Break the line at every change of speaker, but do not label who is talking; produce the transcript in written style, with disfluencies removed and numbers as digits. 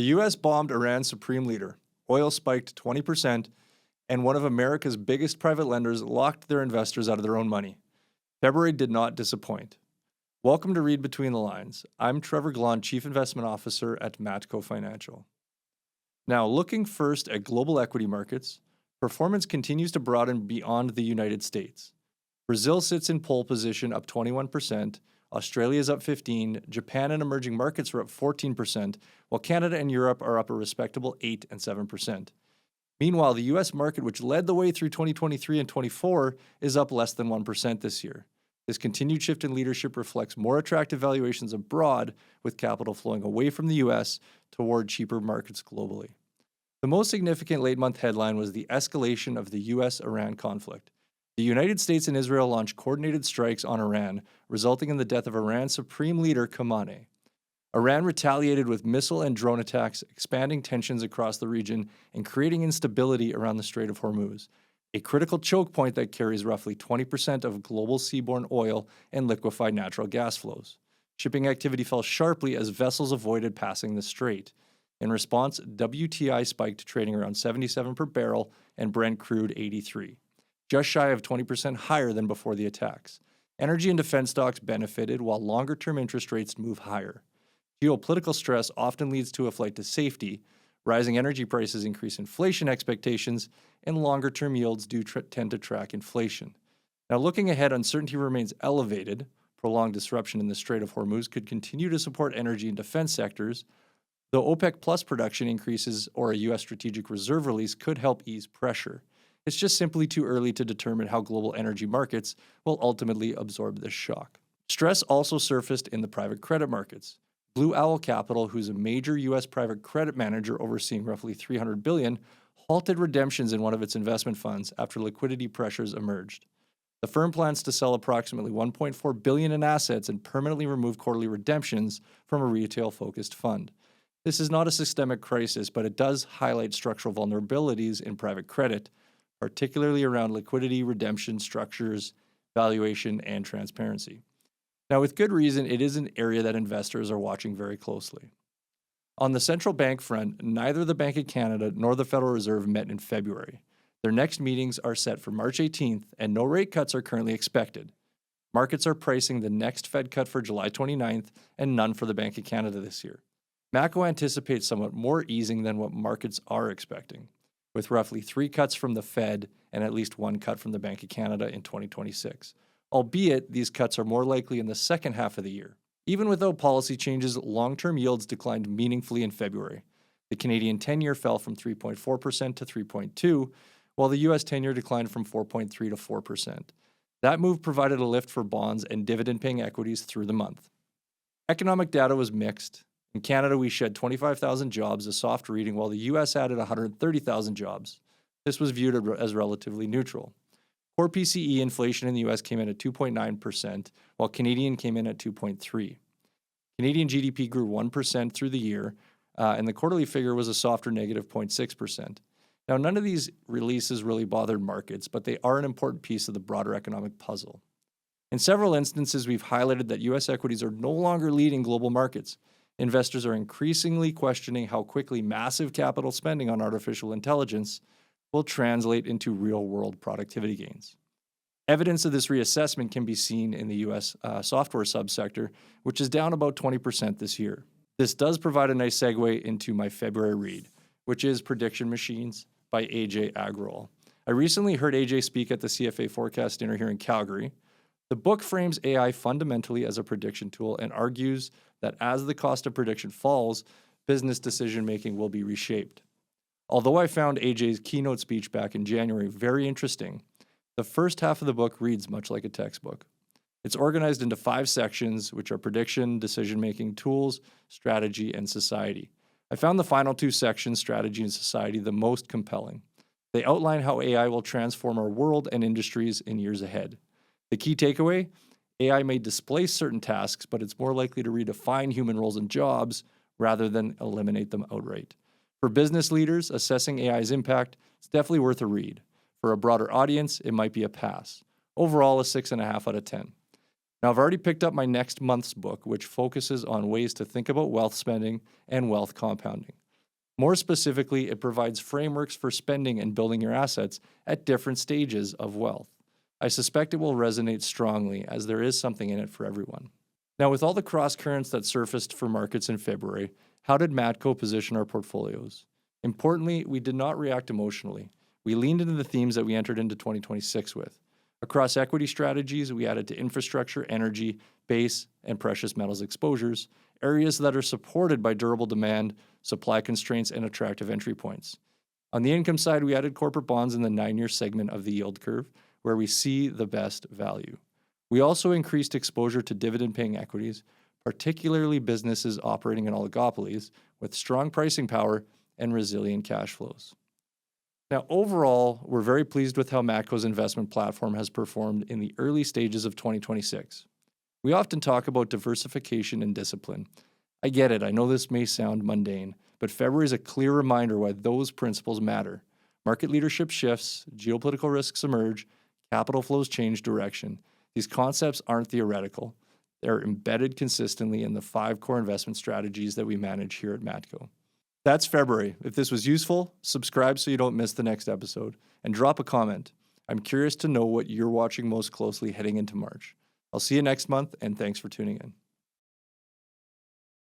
The U.S. bombed Iran's supreme leader. Oil spiked 20%, and one of America's biggest private lenders locked their investors out of their own money. February did not disappoint. Welcome to Read Between the Lines. I'm Trevor, Galon, Chief Investment Officer at Matco Financial. Now, looking first at global equity markets, performance continues to broaden beyond the United States. Brazil sits in pole position, up 21%. Australia is up 15%. Japan and emerging markets are up 14%, while Canada and Europe are up a respectable 8% and 7%. Meanwhile, the U.S. market, which led the way through 2023 and 24, is up less than 1% this year. This continued shift in leadership reflects more attractive valuations abroad, with capital flowing away from the U.S. toward cheaper markets globally. The most significant late-month headline was the escalation of the U.S.-Iran conflict. The United States and Israel launched coordinated strikes on Iran, resulting in the death of Iran's supreme leader, Khamenei. Iran retaliated with missile and drone attacks, expanding tensions across the region and creating instability around the Strait of Hormuz, a critical choke point that carries roughly 20% of global seaborne oil and liquefied natural gas flows. Shipping activity fell sharply as vessels avoided passing the strait. In response, WTI spiked, trading around $77 per barrel, and Brent crude $83, just shy of 20% higher than before the attacks. Energy and defense stocks benefited, while longer-term interest rates move higher. Geopolitical stress often leads to a flight to safety. Rising energy prices increase inflation expectations, and longer-term yields tend to track inflation. Now, looking ahead, uncertainty remains elevated. Prolonged disruption in the Strait of Hormuz could continue to support energy and defense sectors, though OPEC Plus production increases or a U.S. strategic reserve release could help ease pressure. It's just simply too early to determine how global energy markets will ultimately absorb this shock. Stress also surfaced in the private credit markets. Blue Owl Capital, who's a major U.S. private credit manager overseeing roughly $300 billion, halted redemptions in one of its investment funds after liquidity pressures emerged. The firm plans to sell approximately $1.4 billion in assets and permanently remove quarterly redemptions from a retail-focused fund. This is not a systemic crisis, but it does highlight structural vulnerabilities in private credit, particularly around liquidity, redemption structures, valuation, and transparency. Now, with good reason, it is an area that investors are watching very closely. On the central bank front, neither the Bank of Canada nor the Federal Reserve met in February. Their next meetings are set for March 18th, and no rate cuts are currently expected. Markets are pricing the next Fed cut for July 29th and none for the Bank of Canada this year. Matco anticipates somewhat more easing than what markets are expecting, with roughly 3 cuts from the Fed and at least 1 cut from the Bank of Canada in 2026, albeit these cuts are more likely in the second half of the year. Even without policy changes, long-term yields declined meaningfully in February. The Canadian 10-year fell from 3.4% to 3.2%, while the U.S. 10-year declined from 4.3% to 4%. That move provided a lift for bonds and dividend-paying equities through the month. Economic data was mixed. In Canada, we shed 25,000 jobs, a soft reading, while the U.S. added 130,000 jobs. This was viewed as relatively neutral. Core PCE inflation in the U.S. came in at 2.9%, while Canadian came in at 2.3%. Canadian GDP grew 1% through the year, and the quarterly figure was a softer negative 0.6%. Now, none of these releases really bothered markets, but they are an important piece of the broader economic puzzle. In several instances, we've highlighted that U.S. equities are no longer leading global markets. Investors are increasingly questioning how quickly massive capital spending on artificial intelligence will translate into real-world productivity gains. Evidence of this reassessment can be seen in the U.S. Software subsector, which is down about 20% this year. This does provide a nice segue into my February read, which is Prediction Machines by Ajay Agrawal. I recently heard Ajay speak at the CFA Forecast Dinner here in Calgary. The book frames AI fundamentally as a prediction tool and argues that as the cost of prediction falls, business decision-making will be reshaped. Although I found Ajay's keynote speech back in January very interesting, the first half of the book reads much like a textbook. It's organized into 5 sections, which are prediction, decision-making, tools, strategy, and society. I found the final 2 sections, strategy and society, the most compelling. They outline how AI will transform our world and industries in years ahead. The key takeaway? AI may displace certain tasks, but it's more likely to redefine human roles and jobs rather than eliminate them outright. For business leaders, assessing AI's impact is definitely worth a read. For a broader audience, it might be a pass. Overall, a 6.5 out of 10. Now, I've already picked up my next month's book, which focuses on ways to think about wealth spending and wealth compounding. More specifically, it provides frameworks for spending and building your assets at different stages of wealth. I suspect it will resonate strongly as there is something in it for everyone. Now, with all the cross currents that surfaced for markets in February, how did Matco position our portfolios? Importantly, we did not react emotionally. We leaned into the themes that we entered into 2026 with. Across equity strategies, we added to infrastructure, energy, base, and precious metals exposures, areas that are supported by durable demand, supply constraints, and attractive entry points. On the income side, we added corporate bonds in the 9-year segment of the yield curve, where we see the best value. We also increased exposure to dividend-paying equities, particularly businesses operating in oligopolies with strong pricing power and resilient cash flows. Now, overall, we're very pleased with how Matco's investment platform has performed in the early stages of 2026. We often talk about diversification and discipline. I get it, I know this may sound mundane, but February is a clear reminder why those principles matter. Market leadership shifts, geopolitical risks emerge, capital flows change direction. These concepts aren't theoretical. They're embedded consistently in the 5 core investment strategies that we manage here at Matco. That's February. If this was useful, subscribe so you don't miss the next episode, and drop a comment. I'm curious to know what you're watching most closely heading into March. I'll see you next month, and thanks for tuning in.